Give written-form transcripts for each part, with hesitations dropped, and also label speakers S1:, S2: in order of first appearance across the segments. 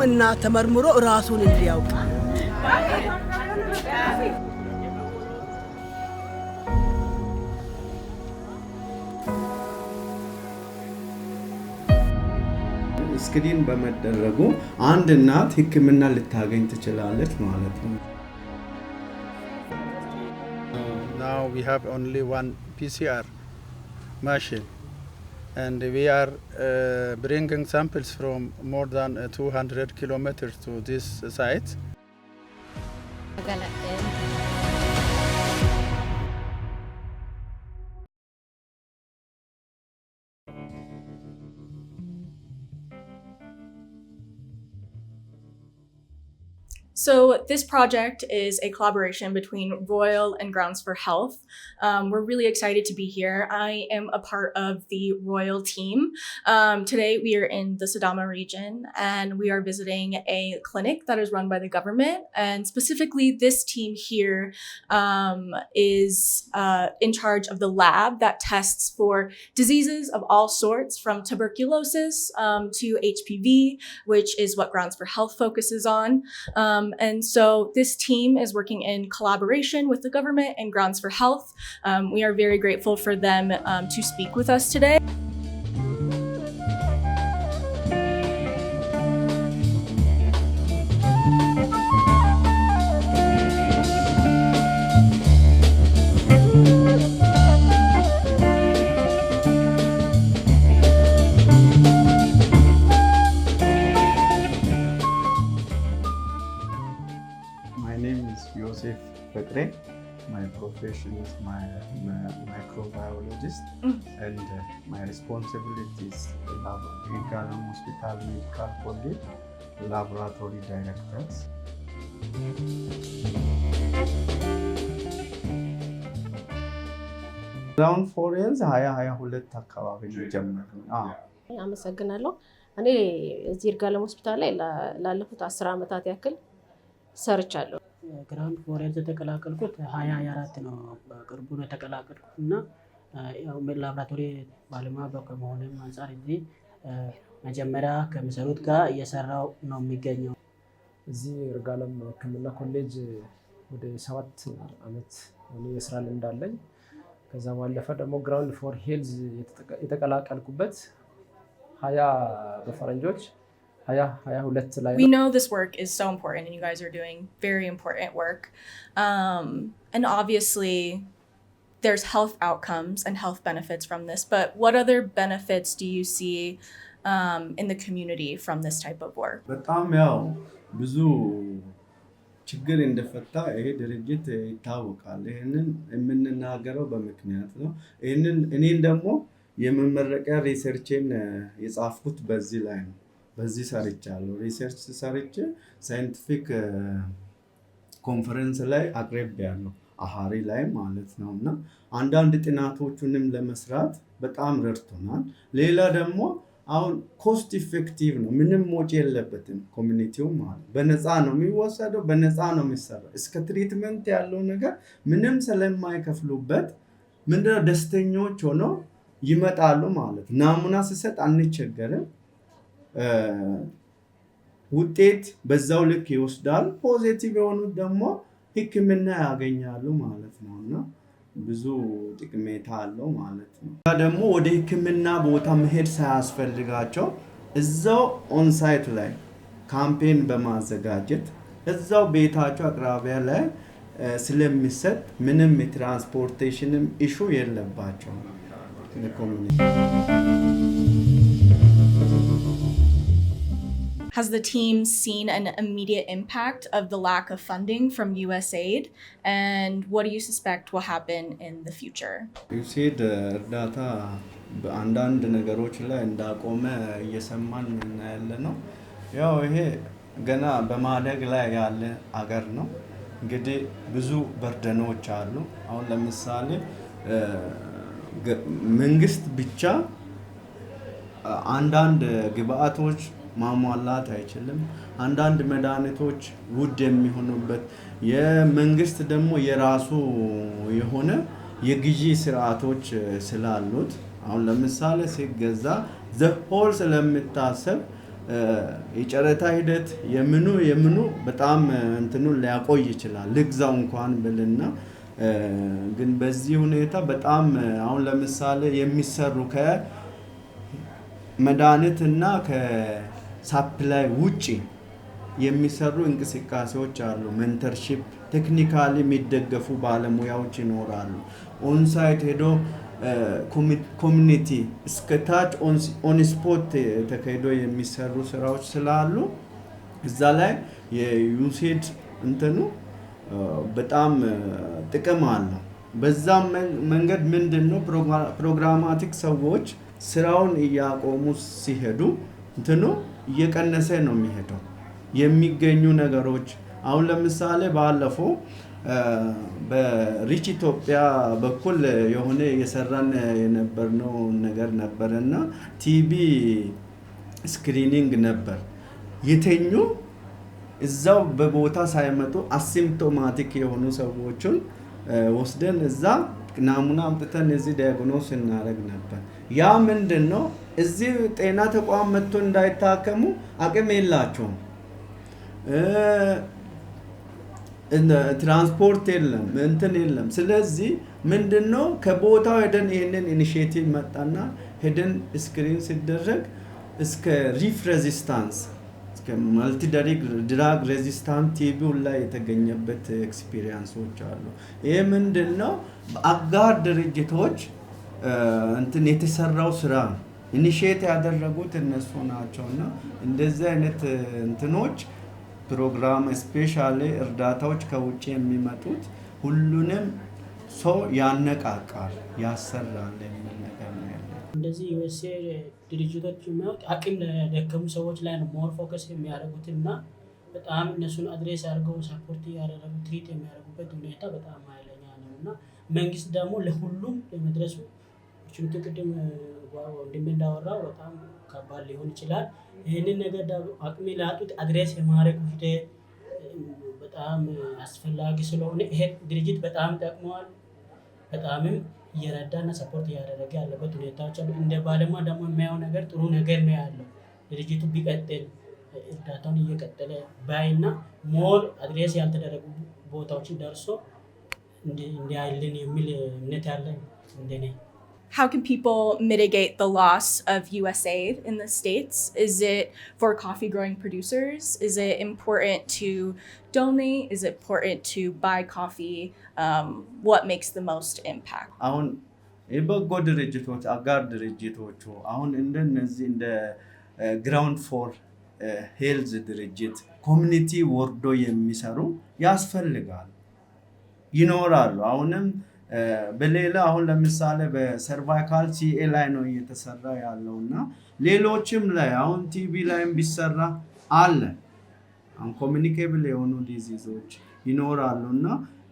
S1: በሕክምና ተመርምሮ ራሱን እንዲያውቅ
S2: ስክሪን በመደረጉ አንድ እናት ሕክምና ልታገኝ ትችላለች ማለት ነው።
S3: Now we have only one PCR machine and we are bringing samples from more than 200 kilometers to this site.
S4: So this project is a collaboration between Royal and Grounds for Health. We're really excited to be here. I am a part of the Royal team. Today we are in the Sidama region and we are visiting a clinic that is run by the government. And specifically this team here is in charge of the lab that tests for diseases of all sorts, from tuberculosis to HPV, which is what Grounds for Health focuses on. And so this team is working in collaboration with the government and Grounds for Health. We are very grateful for them to speak with us today.
S2: My name is Joseph Petre. My profession is microbiologist and my responsibilities in Galam Hospital Medical College Laboratory Directors. Ground for Health 2022 አካባቢ ነው ጀመረው።
S5: አመሰግናለሁ። እኔ እዚህ ይርጋለም ሆስፒታል ላይ ላለፉት 10 ዓመታት ያክል ሰርቻለሁ።
S6: ግራውንድ ፎር ሄልዝ የተቀላቀልኩት 2024 ነው። በቅርቡ ነው የተቀላቀልኩት እና ያው ላብራቶሪ ባለሙያ በመሆኔም አንፃር እዚህ መጀመሪያ ከሚሰሩት ጋር እየሰራው ነው የሚገኘው።
S7: እዚህ ይርጋለም ሕክምና ኮሌጅ ወደ 7 ዓመት የስራ ልምድ አለኝ። ከዛ ባለፈ ደግሞ ግራውንድ ፎር ሄልዝ የተቀላቀልኩበት 20 በፈረንጆች
S4: We know this work is so important and you guys are doing very important work. And obviously there's health outcomes and health benefits from this, but what other benefits do you see in the community from this type of work?
S2: በጣም ያው ብዙ ችግር እንደፈታ ይሄ ድርጅት ይታወቃል። ይሄንን የምንናገረው በምክንያት ነው። እኔን ደግሞ የመመረቂያ ሪሰርችን የጻፍኩት በዚህ ላይ ነው። በዚህ ሰርቻለሁ። ሪሰርች ሰርቼ ሳይንቲፊክ ኮንፈረንስ ላይ አቅርቤያለሁ፣ አሃሪ ላይ ማለት ነው። እና አንዳንድ ጥናቶቹንም ለመስራት በጣም ረድቶናል። ሌላ ደግሞ አሁን ኮስት ኢፌክቲቭ ነው፣ ምንም ወጪ የለበትም። ኮሚኒቲው ማለት በነፃ ነው የሚወሰደው፣ በነፃ ነው የሚሰራው። እስከ ትሪትመንት ያለው ነገር ምንም ስለማይከፍሉበት ምንድነው ደስተኞች ሆነው ይመጣሉ ማለት። ናሙና ሲሰጥ አንቸገርም። ውጤት በዛው ልክ ይወስዳል። ፖዚቲቭ የሆኑት ደግሞ ሕክምና ያገኛሉ ማለት ነው እና ብዙ ጥቅሜታ አለው ማለት ነው። ደግሞ ወደ ሕክምና ቦታ መሄድ ሳያስፈልጋቸው እዛው ኦንሳይት ላይ ካምፔን በማዘጋጀት እዛው ቤታቸው አቅራቢያ ላይ ስለሚሰጥ ምንም የትራንስፖርቴሽንም ኢሹ የለባቸው ለኮሚኒቲ።
S4: Has the team seen an immediate impact of the lack of funding from USAID? And what do you suspect will happen in the future?
S2: USAID እርዳታ በአንዳንድ ነገሮች ላይ እንዳቆመ እየሰማን ያለ ነው። ያው ይሄ ገና በማደግ ላይ ያለ አገር ነው። እንግዲህ ብዙ በርደኖች አሉ። አሁን ለምሳሌ መንግስት ብቻ አንዳንድ ግብአቶች ማሟላት አይችልም። አንዳንድ መድኃኒቶች ውድ የሚሆኑበት የመንግስት ደግሞ የራሱ የሆነ የግዢ ስርዓቶች ስላሉት አሁን ለምሳሌ ሲገዛ ዘሆል ስለምታሰብ የጨረታ ሂደት የምኑ በጣም እንትኑን ሊያቆይ ይችላል ልግዛው እንኳን ብልና ግን በዚህ ሁኔታ በጣም አሁን ለምሳሌ የሚሰሩ ከመድኃኒትና ከሳፕላይ ውጪ የሚሰሩ እንቅስቃሴዎች አሉ። ሜንተርሺፕ ቴክኒካሊ የሚደገፉ ባለሙያዎች ይኖራሉ። ኦንሳይት ሄዶ ኮሚኒቲ እስከታች ኦን ስፖት ተካሂዶ የሚሰሩ ስራዎች ስላሉ እዛ ላይ የዩሴድ እንትኑ በጣም ጥቅም አለው። በዛም መንገድ ምንድነው ፕሮግራማቲክ ሰዎች ስራውን እያቆሙ ሲሄዱ እንትኑ እየቀነሰ ነው የሚሄደው የሚገኙ ነገሮች። አሁን ለምሳሌ ባለፈው በሪች ኢትዮጵያ በኩል የሆነ የሰራን የነበርነው ነገር ነበርና ቲቢ ስክሪኒንግ ነበር። የተኙ እዛው በቦታ ሳይመጡ አሲምፕቶማቲክ የሆኑ ሰዎችን ወስደን እዛ ናሙና አምጥተን እዚህ ዲያግኖስ እናደርግ ነበር። ያ ምንድነው እዚህ ጤና ተቋም መጥቶ እንዳይታከሙ አቅም የላቸውም። ትራንስፖርት የለም እንትን የለም። ስለዚህ ምንድነው ከቦታው ሄደን ይሄንን ኢኒሺዬቲቭ መጣና ሄደን ስክሪን ሲደረግ እስከ ሪፍ ሬዚስታንስ እስከ ማልቲ ድራግ ሬዚስታንት ቲቢ ላይ የተገኘበት ኤክስፒሪየንሶች አሉ። ይሄ ምንድነው አጋር ድርጅቶች እንትን የተሰራው ስራ ኢኒሺዬት ያደረጉት እነሱ ናቸውና እንደዚህ አይነት እንትኖች ፕሮግራም ስፔሻሊ እርዳታዎች ከውጭ የሚመጡት ሁሉንም ሰው ያነቃቃል ያሰራል የሚል ነገር ነው ያለው።
S6: እንደዚህ ዩኤስኤ ድርጅቶች የሚያውቅ አቅም ለደከሙ ሰዎች ላይ ነው ሞር ፎከስ የሚያደርጉት እና በጣም እነሱን አድሬስ አድርገው ሳፖርት ያደረጉ ትሪት የሚያደርጉበት ሁኔታ በጣም ኃይለኛ ነው እና መንግስት ደግሞ ለሁሉም ለመድረሱ ችግር ቅድም ወንድሜ እንዳወራው በጣም ከባድ ሊሆን ይችላል። ይህንን ነገር አቅም ላጡት አድሬስ የማድረግ ሂደት በጣም አስፈላጊ ስለሆነ ይሄ ድርጅት በጣም ጠቅመዋል። በጣምም እየረዳና ሰፖርት እያደረገ ያለበት ሁኔታዎች አሉ። እንደ ባለሙያ ደግሞ የሚያየው ነገር ጥሩ ነገር ነው ያለው። ድርጅቱ ቢቀጥል እርዳታውን እየቀጠለ ባይና ሞር አድሬስ ያልተደረጉ ቦታዎችን ደርሶ እንዲያይልን የሚል እምነት ያለን እንደኔ።
S4: How can people mitigate the loss of USAID in the States? Is it for coffee growing producers? Is it important to donate? Is it important to buy coffee? What makes the most impact?
S2: አሁን የበጎ ድርጅቶች አጋር ድርጅቶቹ አሁን እንደነዚህ እንደ ግራውንድ ፎር ሄልዝ ድርጅት ኮሚኒቲ ወርዶ የሚሰሩ ያስፈልጋል ይኖራሉ። አሁንም በሌላ አሁን ለምሳሌ በሰርቫይካል ሲኤ ላይ ነው እየተሰራ ያለውና ሌሎችም ላይ አሁን ቲቢ ላይም ቢሰራ አለ አንኮሚኒኬብል የሆኑ ዲዚዞች ይኖራሉና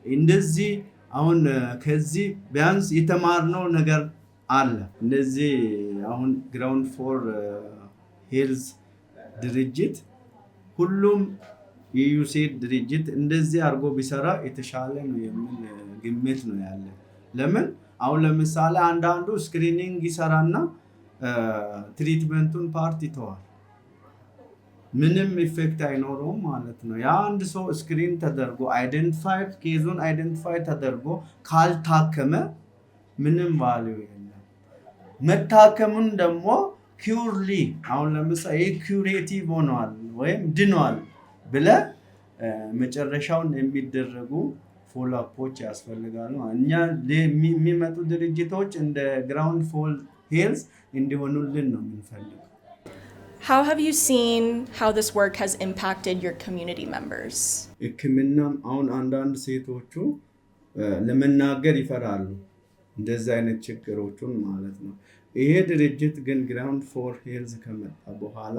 S2: እንደዚህ አሁን ከዚህ ቢያንስ የተማርነው ነገር አለ። እንደዚህ አሁን ግራውንድ ፎር ሄልዝ ድርጅት ሁሉም የዩሴድ ድርጅት እንደዚህ አድርጎ ቢሰራ የተሻለ ነው የሚል ግምት ነው ያለ። ለምን አሁን ለምሳሌ አንዳንዱ ስክሪኒንግ ይሰራና ትሪትመንቱን ፓርት ይተዋል። ምንም ኢፌክት አይኖረውም ማለት ነው። ያ አንድ ሰው ስክሪን ተደርጎ ኬዙን አይደንቲፋይ ተደርጎ ካልታከመ ምንም ቫልዩ የለም። መታከሙን ደግሞ ኪውርሊ አሁን ለምሳሌ ኪውሬቲቭ ሆኗል ወይም ድኗል ብለ መጨረሻውን የሚደረጉ ፎሎአፖች ያስፈልጋሉ። እኛ የሚመጡ ድርጅቶች እንደ ግራውንድ ፎር ሄልዝ እንዲሆኑልን ነው የምንፈልገው።
S4: How have you seen how this work has impacted your community members?
S2: ሕክምናም አሁን አንዳንድ ሴቶቹ ለመናገር ይፈራሉ እንደዚህ አይነት ችግሮቹን ማለት ነው። ይሄ ድርጅት ግን ግራውንድ ፎር ሄልዝ ከመጣ በኋላ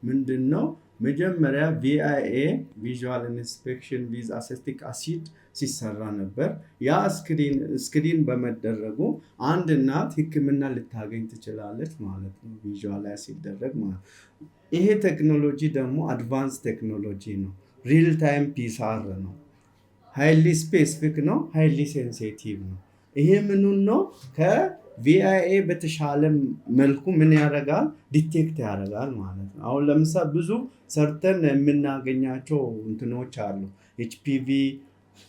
S2: ምንድነው መጀመሪያ ቪአይኤ ቪዥዋል ኢንስፔክሽን ዊዝ አሴቲክ አሲድ ሲሰራ ነበር። ያ ስክሪን በመደረጉ አንድ እናት ሕክምና ልታገኝ ትችላለች ማለት ነው ቪዥዋል ሲደረግ ማለት። ይሄ ቴክኖሎጂ ደግሞ አድቫንስ ቴክኖሎጂ ነው። ሪል ታይም ፒሲአር ነው። ሃይሊ ስፔሲፊክ ነው። ሃይሊ ሴንሲቲቭ ነው። ይሄ ምኑን ነው ቪአይኤ በተሻለ መልኩ ምን ያደርጋል? ዲቴክት ያደርጋል ማለት ነው። አሁን ለምሳሌ ብዙ ሰርተን የምናገኛቸው እንትኖች አሉ። ኤችፒቪ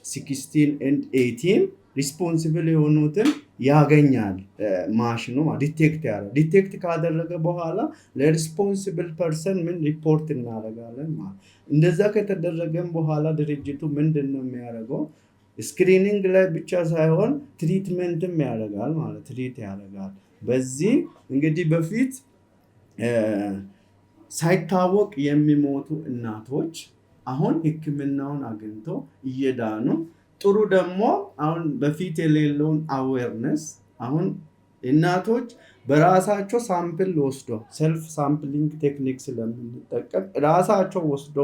S2: 16 and 18 ሪስፖንሲብል የሆኑትን ያገኛል ማሽኑ ዲቴክት ካደረገ በኋላ ለሪስፖንሲብል ፐርሰን ምን ሪፖርት እናደርጋለን ማለት። እንደዛ ከተደረገም በኋላ ድርጅቱ ምንድን ነው የሚያደርገው? ስክሪኒንግ ላይ ብቻ ሳይሆን ትሪትመንትም ያደርጋል ማለት ትሪት ያደርጋል። በዚህ እንግዲህ በፊት ሳይታወቅ የሚሞቱ እናቶች አሁን ሕክምናውን አግኝቶ እየዳኑ ጥሩ ደግሞ አሁን በፊት የሌለውን አዌርነስ አሁን እናቶች በራሳቸው ሳምፕል ወስዶ ሰልፍ ሳምፕሊንግ ቴክኒክ ስለምንጠቀም ራሳቸው ወስዶ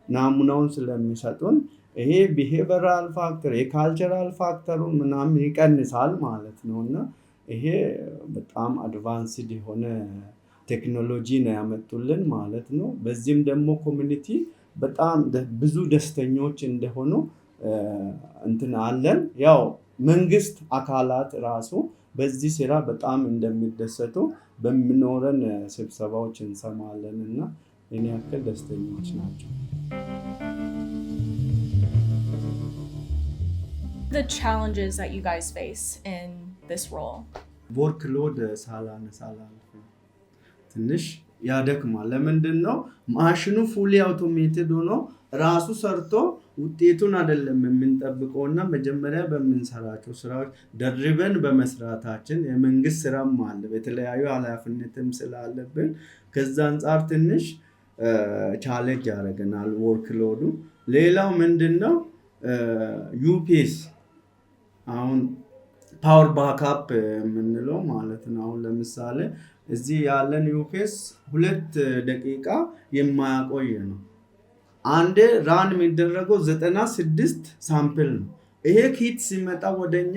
S2: ናሙናውን ስለሚሰጡን ይሄ ቢሄቨራል ፋክተር የካልቸራል ፋክተሩን ምናምን ይቀንሳል ማለት ነው። እና ይሄ በጣም አድቫንስድ የሆነ ቴክኖሎጂ ነው ያመጡልን ማለት ነው። በዚህም ደግሞ ኮሚኒቲ በጣም ብዙ ደስተኞች እንደሆኑ እንትን አለን። ያው መንግስት አካላት ራሱ በዚህ ስራ በጣም እንደሚደሰቱ በሚኖረን ስብሰባዎች እንሰማለን እና እኔ ያክል ደስተኞች ናቸው።
S4: The challenges that you guys face in this role?
S2: ወርክሎድ ሳላነሳ ትንሽ ያደክማል። ለምንድን ነው? ማሽኑ ፉሊ አውቶሜትድ ሆኖ ራሱ ሰርቶ ውጤቱን አይደለም የምንጠብቀው እና መጀመሪያ በምንሰራቸው ስራዎች ደርበን በመስራታችን የመንግስት ስራም አለ በተለያዩ ኃላፊነትም ስላለብን ከዛ አንጻር ትንሽ ቻሌንጅ ያደርገናል ወርክሎዱ። ሌላው ምንድን ነው? ዩፒኤስ አሁን ፓወር ባክአፕ የምንለው ማለት ነው። አሁን ለምሳሌ እዚህ ያለን ዩፒኤስ 2 ደቂቃ የማያቆይ ነው። አንዴ ራን የሚደረገው 96 ሳምፕል ነው። ይሄ ኪት ሲመጣ ወደኛ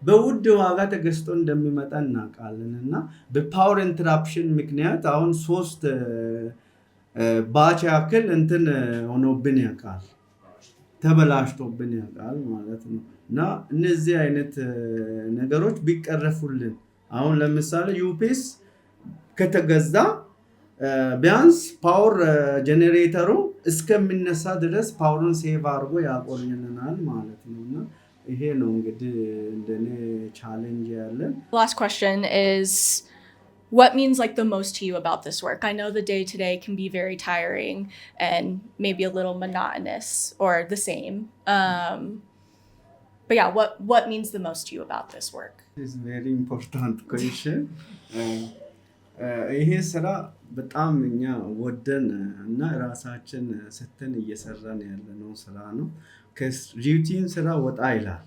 S2: በውድ ዋጋ ተገዝቶ እንደሚመጣ እናውቃለን እና በፓወር ኢንተራፕሽን ምክንያት አሁን 3 ባች ያክል እንትን ሆኖብን ያውቃል፣ ተበላሽቶብን ያውቃል ማለት ነው። እና እነዚህ አይነት ነገሮች ቢቀረፉልን አሁን ለምሳሌ ዩፒኤስ ከተገዛ ቢያንስ ፓወር ጄኔሬተሩ እስከሚነሳ ድረስ ፓወሩን ሴቭ አድርጎ ያቆየናል ማለት ነው። እና ይሄ ነው እንግዲህ እንደኔ ቻሌንጅ ያለን።
S4: Last question is, what means like the most to you about this work? I know the day-to-day can be very tiring and maybe a little monotonous or the same. But yeah, what means the most to you about this work?
S2: It's very important question. ይሄ ስራ በጣም እኛ ወደን እና ራሳችን ሰተን እየሰራን ያለነው ስራ ነው። ከሩቲን ስራ ወጣ ይላል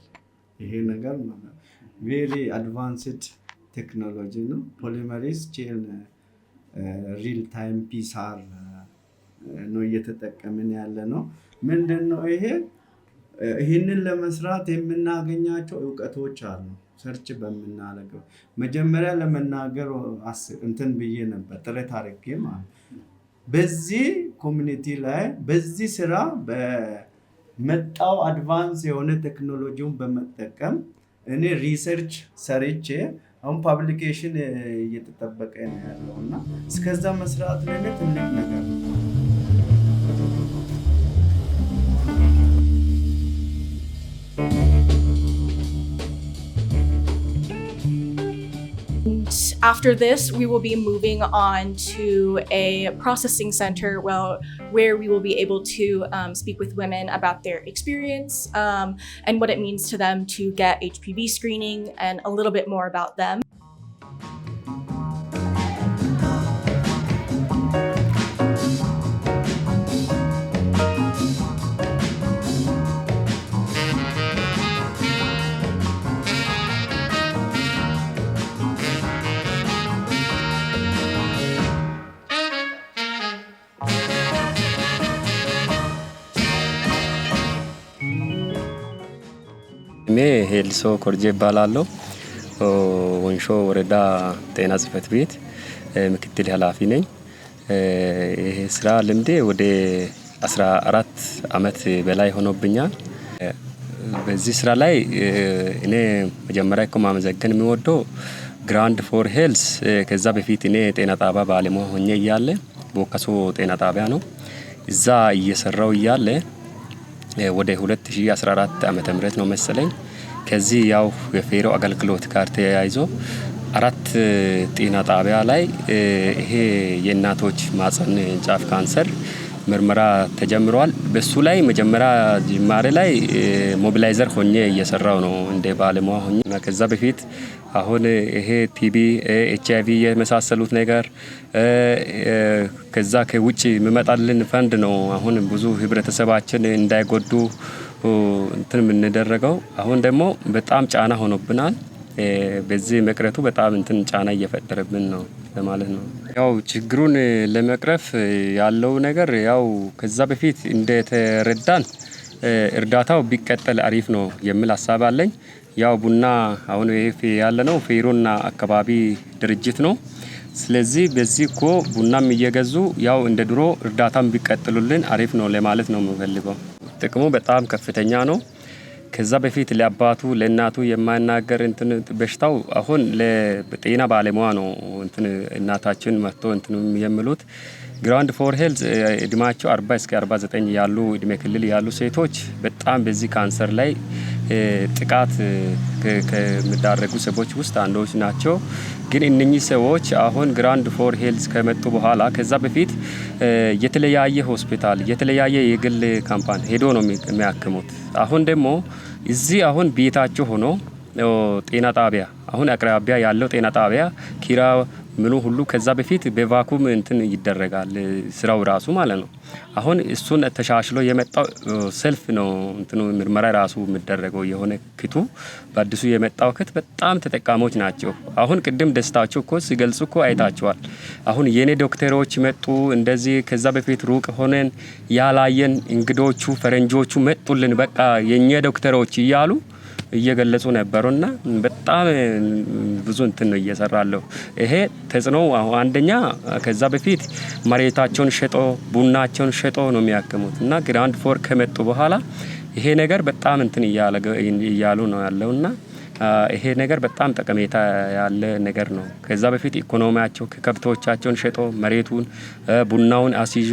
S2: ይሄ ነገር ማለት ቬሪ አድቫንስድ ቴክኖሎጂ ነው። ፖሊመሬዝ ቼን ሪል ታይም ፒሳር ነው እየተጠቀምን ያለነው። ምንድነው ይሄ? ይህንን ለመስራት የምናገኛቸው እውቀቶች አሉ። ሰርች በምናደርገው መጀመሪያ ለመናገር እንትን ብዬ ነበር ጥረት አድርጌ ማለት በዚህ ኮሚኒቲ ላይ በዚህ ስራ በመጣው አድቫንስ የሆነ ቴክኖሎጂውን በመጠቀም እኔ ሪሰርች ሰርቼ አሁን ፐብሊኬሽን እየተጠበቀ ነው ያለው እና እስከዛ መስራት ለኔ ትልቅ ነገር ነው።
S4: After this, we will be moving on to a processing center where we will be able to speak with women about their experience and what it means to them to get HPV screening and a little bit more about them.
S8: እኔ ሄልሶ ኮርጄ እባላለሁ። ወንሾ ወረዳ ጤና ጽሕፈት ቤት ምክትል ኃላፊ ነኝ። ይሄ ስራ ልምዴ ወደ 14 ዓመት በላይ ሆኖብኛል። በዚህ ስራ ላይ እኔ መጀመሪያ እኮ ማመሰገን የሚወደው ግራንድ ፎር ሄልስ ከዛ በፊት እኔ ጤና ጣቢያ ባለሙያ ሆኜ እያለ ቦካሶ ጤና ጣቢያ ነው እዛ እየሰራው እያለ ወደ 2014 ዓመተ ምህረት ነው መሰለኝ ከዚህ ያው የፌሮ አገልግሎት ጋር ተያይዞ 4 ጤና ጣቢያ ላይ ይሄ የእናቶች ማህፀን ጫፍ ካንሰር ምርመራ ተጀምሯል። በሱ ላይ መጀመሪያ ጅማሬ ላይ ሞቢላይዘር ሆኜ እየሰራው ነው እንደ ባለሙያ ሆኜ ከዛ በፊት አሁን ይሄ ቲቢ ኤችአይቪ የመሳሰሉት ነገር ከዛ ከውጭ የሚመጣልን ፈንድ ነው አሁን ብዙ ህብረተሰባችን እንዳይጎዱ እንትን የምንደረገው አሁን ደግሞ በጣም ጫና ሆኖብናል። በዚህ መቅረቱ በጣም እንትን ጫና እየፈጠረብን ነው ለማለት ነው። ያው ችግሩን ለመቅረፍ ያለው ነገር ያው ከዛ በፊት እንደተረዳን እርዳታው ቢቀጥል አሪፍ ነው የሚል ሐሳብ አለኝ። ያው ቡና አሁን ይሄ ያለነው ፌሮና አካባቢ ድርጅት ነው። ስለዚህ በዚህ እኮ ቡናም እየገዙ ያው እንደ ድሮ እርዳታም ቢቀጥሉልን አሪፍ ነው ለማለት ነው የምፈልገው። ጥቅሙ በጣም ከፍተኛ ነው። ከዛ በፊት ለአባቱ ለእናቱ የማይናገር እንትን በሽታው አሁን ለጤና ባለሙያ ነው እንትን እናታችን መጥቶ እንትን የሚሉት። ግራንድ ፎር ሄልዝ እድሜያቸው 40 እስከ 49 ያሉ እድሜ ክልል ያሉ ሴቶች በጣም በዚህ ካንሰር ላይ ጥቃት ከሚዳረጉ ሰዎች ውስጥ አንዶች ናቸው። ግን እነኚህ ሰዎች አሁን ግራንድ ፎር ሄልዝ ከመጡ በኋላ ከዛ በፊት የተለያየ ሆስፒታል የተለያየ የግል ካምፓኒ ሄዶ ነው የሚያክሙት። አሁን ደግሞ እዚህ አሁን ቤታቸው ሆኖ ጤና ጣቢያ አሁን አቅራቢያ ያለው ጤና ጣቢያ ኪራ ምኑ ሁሉ ከዛ በፊት በቫኩም እንትን ይደረጋል ስራው ራሱ ማለት ነው። አሁን እሱን ተሻሽሎ የመጣው ሰልፍ ነው እንትኑ ምርመራ ራሱ የሚደረገው የሆነ ክቱ በአዲሱ የመጣው ክት በጣም ተጠቃሞች ናቸው። አሁን ቅድም ደስታቸው እኮ ሲገልጹ እኮ አይታቸዋል። አሁን የኔ ዶክተሮች መጡ እንደዚህ ከዛ በፊት ሩቅ ሆነን ያላየን እንግዶቹ ፈረንጆቹ መጡልን በቃ የኛ ዶክተሮች እያሉ እየገለጹ ነበርና በጣም ብዙ እንትን ነው እየሰራለው። ይሄ ተጽኖ አንደኛ ከዛ በፊት መሬታቸውን ሸጦ ቡናቸውን ሸጦ ነው የሚያከሙት እና ግራንድ ፎር ከመጡ በኋላ ይሄ ነገር በጣም እንትን እያሉ ነው ያለውና ይሄ ነገር በጣም ጠቀሜታ ያለ ነገር ነው። ከዛ በፊት ኢኮኖሚያቸው ከከብቶቻቸውን ሸጦ መሬቱን ቡናውን አስይዞ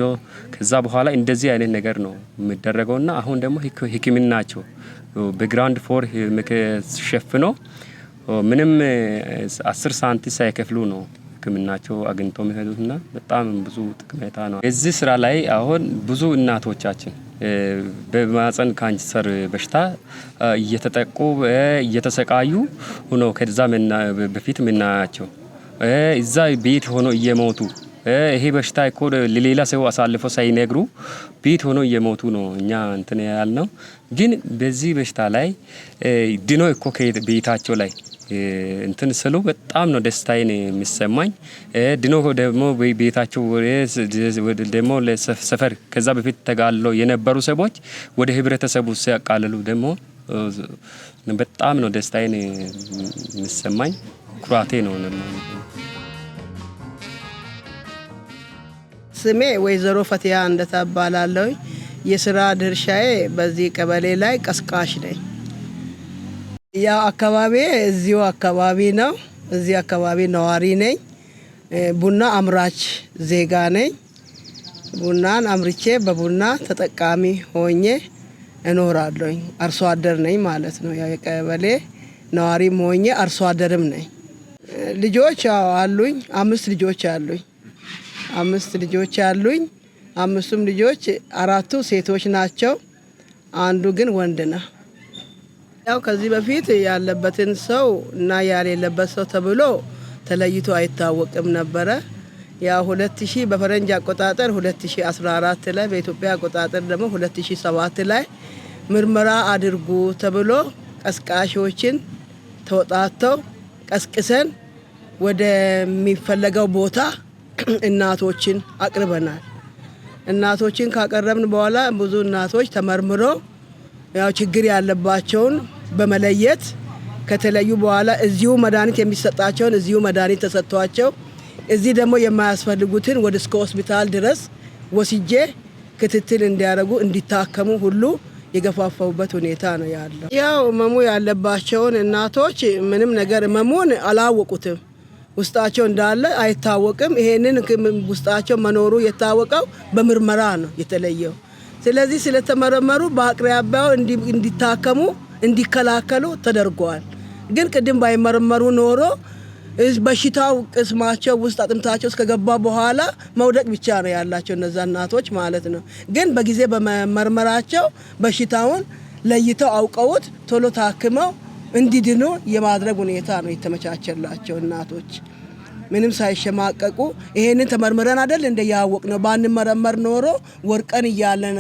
S8: ከዛ በኋላ እንደዚህ አይነት ነገር ነው የሚደረገውና አሁን ደግሞ ሕክምናቸው በግራንድ ፎር ሸፍኖ ምንም 10 ሳንቲም ሳይከፍሉ ነው ሕክምናቸው አግኝቶ የሚሄዱትና በጣም ብዙ ጥቅሜታ ነው። እዚህ ስራ ላይ አሁን ብዙ እናቶቻችን በማህፀን ካንሰር በሽታ እየተጠቁ እየተሰቃዩ ሆኖ ከዛ በፊት ምናያቸው እዛ ቤት ሆኖ እየሞቱ ይሄ በሽታ እኮ ለሌላ ሰው አሳልፎ ሳይነግሩ ቤት ሆኖ እየሞቱ ነው እኛ እንትን ያልነው። ግን በዚህ በሽታ ላይ ድኖ እኮ ከቤታቸው ላይ እንትን ስሉ በጣም ነው ደስታዬን የሚሰማኝ። ድኖ ደግሞ ቤታቸው ደግሞ ለሰፈር ከዛ በፊት ተጋልሎ የነበሩ ሰዎች ወደ ህብረተሰቡ ሲያቃልሉ ደግሞ በጣም ነው ደስታዬን የሚሰማኝ። ኩራቴ ነው።
S1: ስሜ ወይዘሮ ፈቲያ እንደተባላለሁ። የስራ ድርሻዬ በዚህ ቀበሌ ላይ ቀስቃሽ ነኝ። ያው አካባቢ እዚሁ አካባቢ ነው። እዚህ አካባቢ ነዋሪ ነኝ። ቡና አምራች ዜጋ ነኝ። ቡናን አምርቼ በቡና ተጠቃሚ ሆኜ እኖራለሁ። አርሶ አደር ነኝ ማለት ነው። ያው የቀበሌ ነዋሪም ሆኜ አርሶ አደርም ነኝ። ልጆች አሉኝ። 5 ልጆች አሉኝ። 5 ልጆች አሉኝ። 5ቱም ልጆች 4ቱ ሴቶች ናቸው። አንዱ ግን ወንድ ነው። ያው ከዚህ በፊት ያለበትን ሰው እና ያሌለበት ሰው ተብሎ ተለይቶ አይታወቅም ነበረ። ያው 2000 በፈረንጅ አቆጣጠር 2014 ላይ በኢትዮጵያ አቆጣጠር ደግሞ 2007 ላይ ምርመራ አድርጉ ተብሎ ቀስቃሾችን ተወጣተው ቀስቅሰን ወደሚፈለገው ቦታ እናቶችን አቅርበናል። እናቶችን ካቀረብን በኋላ ብዙ እናቶች ተመርምሮ ያው ችግር ያለባቸውን በመለየት ከተለዩ በኋላ እዚሁ መድኃኒት የሚሰጣቸውን እዚሁ መድኃኒት ተሰጥቷቸው እዚህ ደግሞ የማያስፈልጉትን ወደ እስከ ሆስፒታል ድረስ ወስጄ ክትትል እንዲያደርጉ እንዲታከሙ ሁሉ የገፋፋውበት ሁኔታ ነው ያለው። ያው ህመሙ ያለባቸውን እናቶች ምንም ነገር ህመሙን አላወቁትም፣ ውስጣቸው እንዳለ አይታወቅም። ይሄንን ውስጣቸው መኖሩ የታወቀው በምርመራ ነው የተለየው። ስለዚህ ስለተመረመሩ በአቅራቢያው እንዲታከሙ እንዲከላከሉ ተደርጓል። ግን ቅድም ባይመረመሩ ኖሮ በሽታው ቅስማቸው ውስጥ አጥንታቸው እስከገባ በኋላ መውደቅ ብቻ ነው ያላቸው እነዛ እናቶች ማለት ነው። ግን በጊዜ በመመርመራቸው በሽታውን ለይተው አውቀውት ቶሎ ታክመው እንዲድኑ የማድረግ ሁኔታ ነው የተመቻቸላቸው እናቶች ምንም ሳይሸማቀቁ። ይሄንን ተመርምረን አይደል እንደ ያወቅ ነው። ባንመረመር ኖሮ ወርቀን እያለን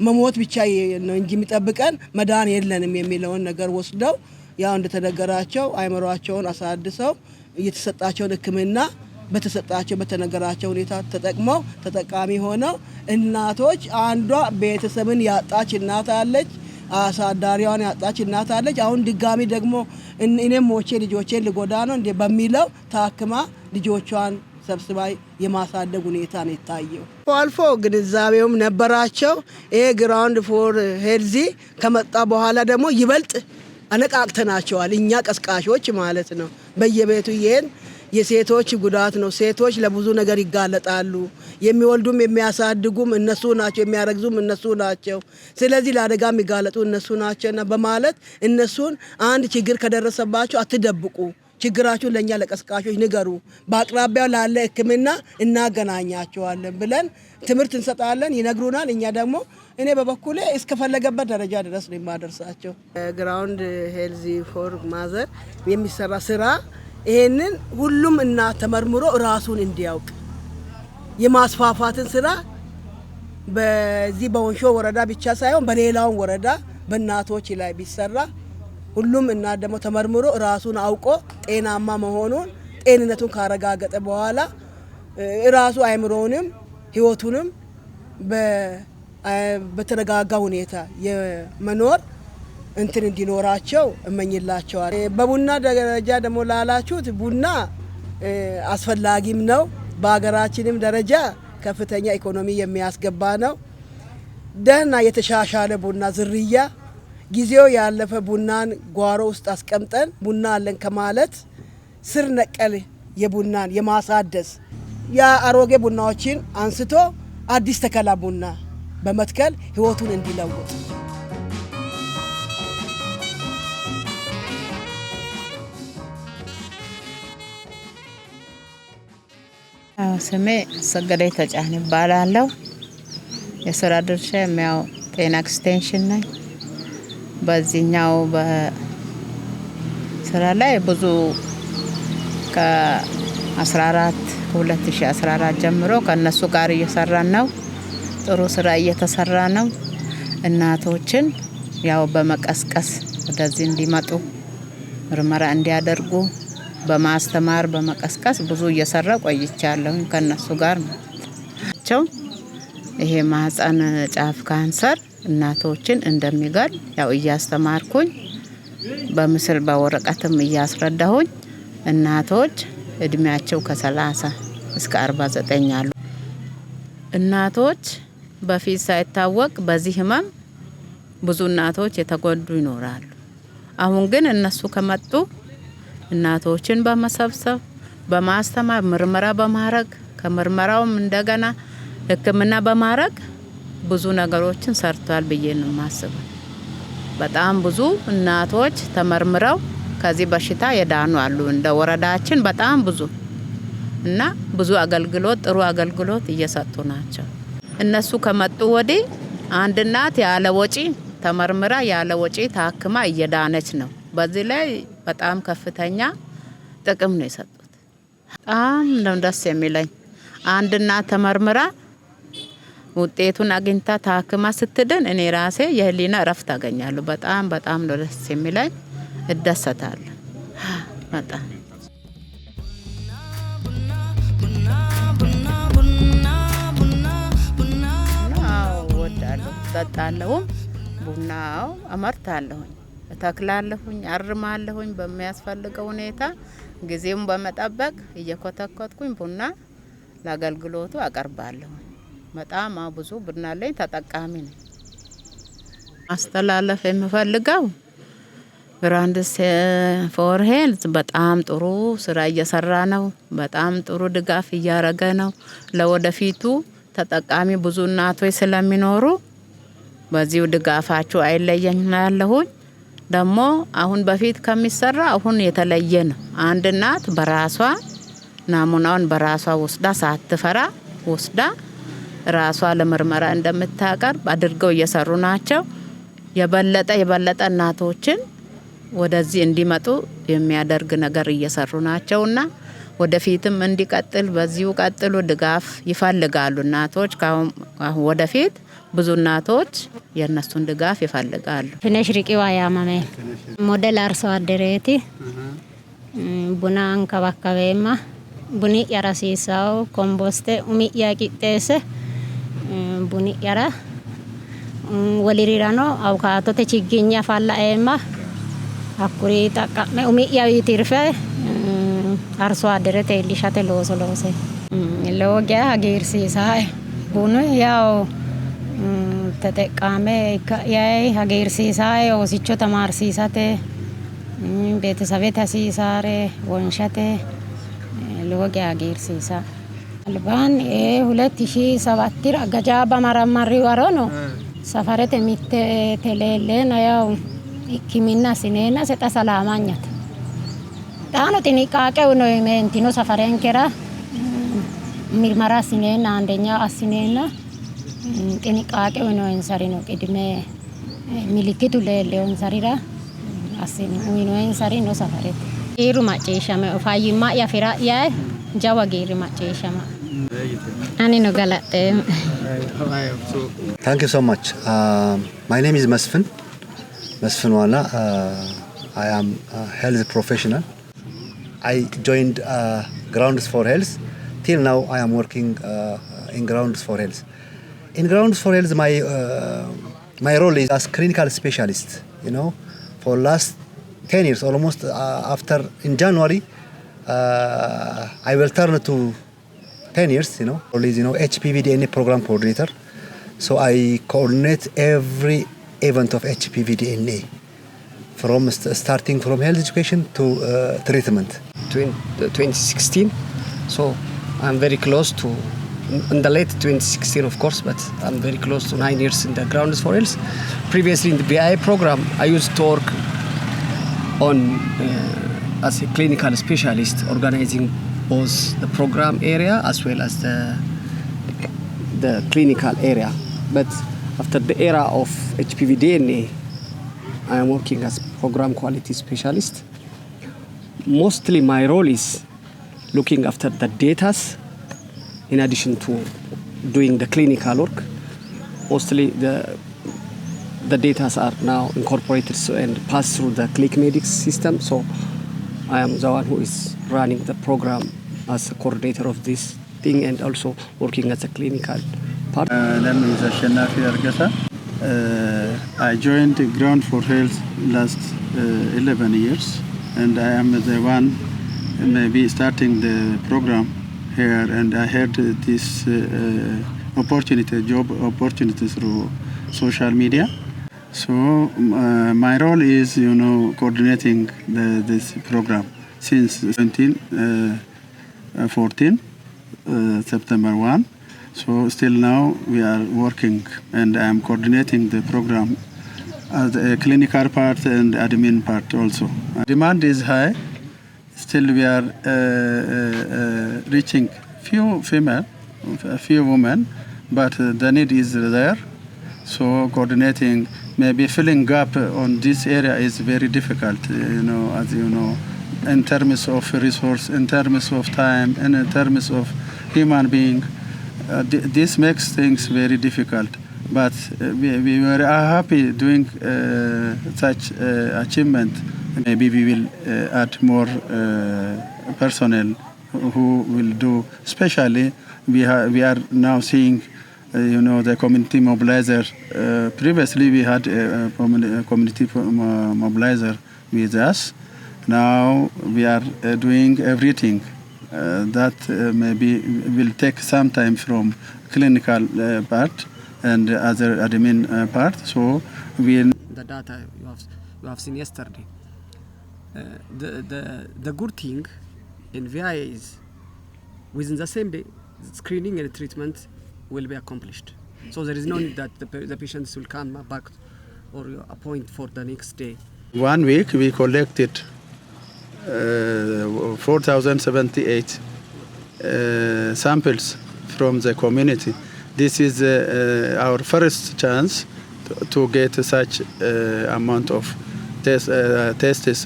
S1: መሞት ብቻ ነው እንጂ የሚጠብቀን መዳን የለንም የሚለውን ነገር ወስደው ያው እንደተነገራቸው አይምሯቸውን አሳድሰው እየተሰጣቸውን ሕክምና በተሰጣቸው በተነገራቸው ሁኔታ ተጠቅመው ተጠቃሚ ሆነው እናቶች አንዷ ቤተሰብን ያጣች እናት አለች፣ አሳዳሪዋን ያጣች እናት አለች። አሁን ድጋሚ ደግሞ እኔም ሞቼ ልጆቼን ልጎዳ ነው እንዴ በሚለው ታክማ ልጆቿን ሰብስባ የማሳደግ ሁኔታ ነው የታየው። አልፎ ግንዛቤውም ነበራቸው። ይሄ ግራውንድ ፎር ሄልዚ ከመጣ በኋላ ደግሞ ይበልጥ አነቃቅተናቸዋል። እኛ ቀስቃሾች ማለት ነው። በየቤቱ ይሄን የሴቶች ጉዳት ነው። ሴቶች ለብዙ ነገር ይጋለጣሉ። የሚወልዱም የሚያሳድጉም እነሱ ናቸው፣ የሚያረግዙም እነሱ ናቸው። ስለዚህ ለአደጋ የሚጋለጡ እነሱ ናቸውና በማለት እነሱን አንድ ችግር ከደረሰባቸው አትደብቁ፣ ችግራችሁን ለኛ ለቀስቃሾች ንገሩ፣ በአቅራቢያው ላለ ሕክምና እናገናኛቸዋለን ብለን ትምህርት እንሰጣለን። ይነግሩናል። እኛ ደግሞ እኔ በበኩሌ እስከፈለገበት ደረጃ ድረስ ነው የማደርሳቸው። ግራውንድ ሄልዚ ፎር ማዘር የሚሰራ ስራ ይሄንን ሁሉም እናት ተመርምሮ ራሱን እንዲያውቅ የማስፋፋትን ስራ በዚህ በወንሾ ወረዳ ብቻ ሳይሆን በሌላውን ወረዳ በእናቶች ላይ ቢሰራ ሁሉም እናት ደግሞ ተመርምሮ ራሱን አውቆ ጤናማ መሆኑን ጤንነቱን ካረጋገጠ በኋላ ራሱ አይምሮውንም ህይወቱንም በተረጋጋ ሁኔታ የመኖር እንትን እንዲኖራቸው እመኝላቸዋል። በቡና ደረጃ ደግሞ ላላችሁት ቡና አስፈላጊም ነው። በሀገራችንም ደረጃ ከፍተኛ ኢኮኖሚ የሚያስገባ ነው። ደህና የተሻሻለ ቡና ዝርያ ጊዜው ያለፈ ቡናን ጓሮ ውስጥ አስቀምጠን ቡና አለን ከማለት ስር ነቀል የቡናን የማሳደስ የአሮጌ ቡናዎችን አንስቶ አዲስ ተከላ ቡና በመትከል ህይወቱን እንዲለውጥ
S9: ስሜ ሰገደይ ተጫን ይባላለሁ። የስራ ድርሻ የሚያው ጤና ኤክስቴንሽን ነኝ። በዚህኛው በስራ ላይ ብዙ ከ14 2014 ጀምሮ ከነሱ ጋር እየሰራን ነው። ጥሩ ስራ እየተሰራ ነው። እናቶችን ያው በመቀስቀስ ወደዚህ እንዲመጡ ምርመራ እንዲያደርጉ በማስተማር በመቀስቀስ ብዙ እየሰራ ቆይቻለሁ ከነሱ ጋር ናቸው። ይሄ ማህፀን ጫፍ ካንሰር እናቶችን እንደሚገል ያው እያስተማርኩኝ በምስል በወረቀትም እያስረዳሁኝ እናቶች እድሜያቸው ከ30 እስከ 49 አሉ። እናቶች በፊት ሳይታወቅ በዚህ ህመም ብዙ እናቶች የተጎዱ ይኖራሉ። አሁን ግን እነሱ ከመጡ እናቶችን በመሰብሰብ በማስተማር ምርመራ በማድረግ ከምርመራውም እንደገና ሕክምና በማድረግ ብዙ ነገሮችን ሰርቷል ብዬ ነው የማስበው። በጣም ብዙ እናቶች ተመርምረው ከዚህ በሽታ የዳኑ አሉ እንደ ወረዳችን በጣም ብዙ እና ብዙ አገልግሎት ጥሩ አገልግሎት እየሰጡ ናቸው። እነሱ ከመጡ ወዲህ አንድ እናት ያለ ወጪ ተመርምራ ያለ ወጪ ታክማ እየዳነች ነው። በዚህ ላይ በጣም ከፍተኛ ጥቅም ነው የሰጡት። በጣም ነው ደስ የሚለኝ አንድ እናት ተመርምራ ውጤቱን አግኝታ ታክማ ስትድን እኔ ራሴ የህሊና እረፍት አገኛለሁ። በጣም ነው ደስ የሚለኝ፣ እደሰታለሁ በጣም። ጠጣለሁም ቡናው አመርታለሁኝ፣ እተክላለሁኝ፣ አርማለሁኝ በሚያስፈልገው ሁኔታ ጊዜውን በመጠበቅ እየኮተኮትኩኝ ቡና ለአገልግሎቱ አቀርባለሁ። በጣም ብዙ ቡና ላይ ተጠቃሚ ነኝ። ማስተላለፍ የምፈልገው ግራውንድስ ፎር ሄልዝ በጣም ጥሩ ስራ እየሰራ ነው። በጣም ጥሩ ድጋፍ እያረገ ነው። ለወደፊቱ ተጠቃሚ ብዙ እናቶች ስለሚኖሩ በዚሁ ድጋፋችሁ አይለየኝ ያለሁኝ። ደግሞ አሁን በፊት ከሚሰራ አሁን የተለየ ነው። አንድ እናት በራሷ ናሙናውን በራሷ ወስዳ ሳትፈራ ወስዳ ራሷ ለምርመራ እንደምታቀርብ አድርገው እየሰሩ ናቸው። የበለጠ እናቶችን ወደዚህ እንዲመጡ የሚያደርግ ነገር እየሰሩ ናቸውና ወደፊትም እንዲቀጥል በዚሁ ቀጥሉ። ድጋፍ ይፈልጋሉ እናቶች። ወደፊት ብዙ እናቶች የነሱን ድጋፍ ይፈልጋሉ።
S10: ፍነሽ ሪቂዋ ያማሜ ሞዴል አርሶ አደሬቲ ቡና አንከባከበማ ቡኒ ያራሲሳው ኮምፖስቴ ኡሚ ያቂጤሰ ቡኒ ያራ ወሊሪራኖ አውካቶ ተችግኛ ፋላ ኤማ አኩሪ ተቃመ ኡሚ ያዊቲርፈ አርሶ አደረቴ ሊሻተ ሎሶ ለወጊያ ሀገርሲሳ ቡኑ ያው ተጠቃመ ያይ ሀገርሲሳ ወሲቾ ተማርሲሳተ ቤተሰቤ ተሲሳሬ ወንሸቴ ለወጊያ ሀገርሲሳ አልባን 2007 አገጃ በማራማሪ ወሮ ነው ሰፈረተ ሚት ተለለና ያው ኢኪሚና ሲኔና ሰጣ ሰላማኛት ዳኖ ጥንቃቄው ነው የሜንቲኖ ሰፈረን ከራ ምርመራ ሲኔና አንደኛ አሲኔና ጥንቃቄው ነው እንሰሪ ነው ቅድመ ምልክቱ ለሌውን ሰሪራ አሲን ነው እንሰሪ ነው ሰፈረት ኢሩ ማጨሻማ ፋይማ ያፈራ ያ ጃዋ ጌሪ ማጨሻማ አኒ ነው ገላጤ
S11: Thank you so much. My name is Masfin Wala. I am a health professional. I joined Grounds for Health. Till now I am working in Grounds for Health. In Grounds for Health my role is as clinical specialist, for last 10 years almost. After in January I will turn to 10 years, role is HPV DNA program coordinator. So I coordinate every event of HPV DNA from starting from health education to treatment.
S12: 2016, so I'm very close to, in the late 2016 of course, but I'm very close to 9 years in the Grounds for Health. Previously in the BI program, I used to work on as a clinical specialist, organizing both the program area as well as the clinical area. But after the era of HPV DNA, I am working as program quality specialist. Mostly my role is looking after the data in addition to doing the clinical work. Mostly the data are now incorporated and passed through the ClickMedix system. So I am the one who is running the program as a coordinator of this thing and also working as a clinical part.
S3: Name is Shenafi Argasa. I joined Ground for Health last 11 years, and I am the one maybe starting the program here. And I had this job opportunity through social media. So my role is, coordinating this program since 2014, September 1. So still now we are working, and I am coordinating the program as a clinical part and admin part also. Demand is high. Still we are reaching few women, but the need is there. So coordinating, maybe filling gap on this area is very difficult, as you know, in terms of resource, in terms of time, and in terms of human being. This makes things very difficult, but we were happy doing such achievement. Maybe we will add more personnel who will do, especially we are now seeing the community mobilizer. Previously we had a community mobilizer with us. Now we are doing everything. That maybe will take some time from clinical part, and other admin part. So we
S12: the data you have seen yesterday. The good thing in VIA is within the same day screening and treatment will be accomplished. So there is no need that the patients will come back or appoint for the next day.
S3: 1 week we collected 4,078 samples from the community. This is our first chance to get such amount of tests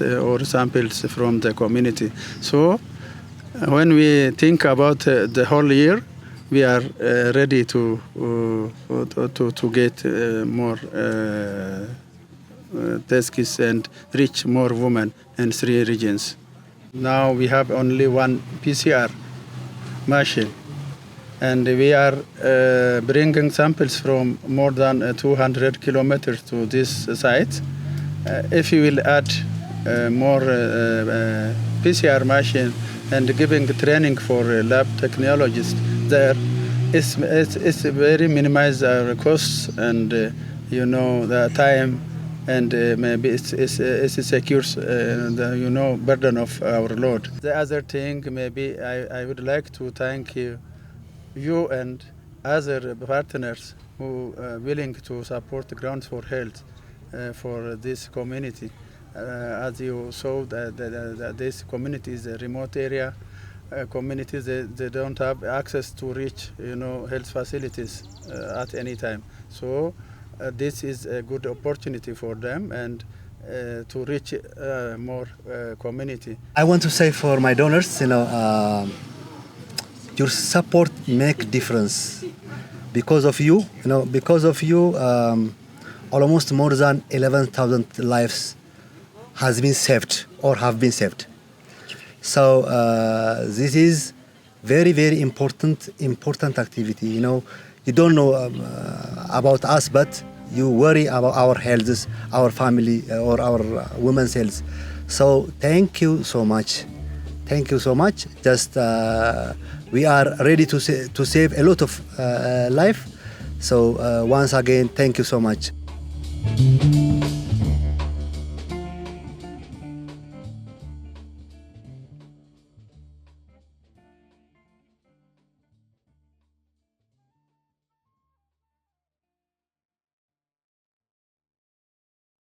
S3: or samples from the community. So when we think about the whole year, we are ready to get more test kits and reach more women in 3 regions. Now we have only 1 PCR machine, and we are bringing samples from more than 200 kilometers to this site. If you will add more PCR machine and giving training for lab technologists there, it's very minimize our costs and the time, and maybe it secures the burden of our load. The other thing, maybe I would like to thank you and other partners who are willing to support Grounds for Health for this community. As you saw, this community is a remote area. Communities they don't have access to reach health facilities at any time. So this is a good opportunity for them and to reach more community.
S11: I want to say for my donors, your support make difference. Because of you, almost more than 11,000 lives has been saved or have been saved. So this is very, very important activity. You don't know about us, but you worry about our health, our family, or our women's health. So thank you so much. Thank you so much. Just we are ready to save a lot of life. So once again, thank you so much.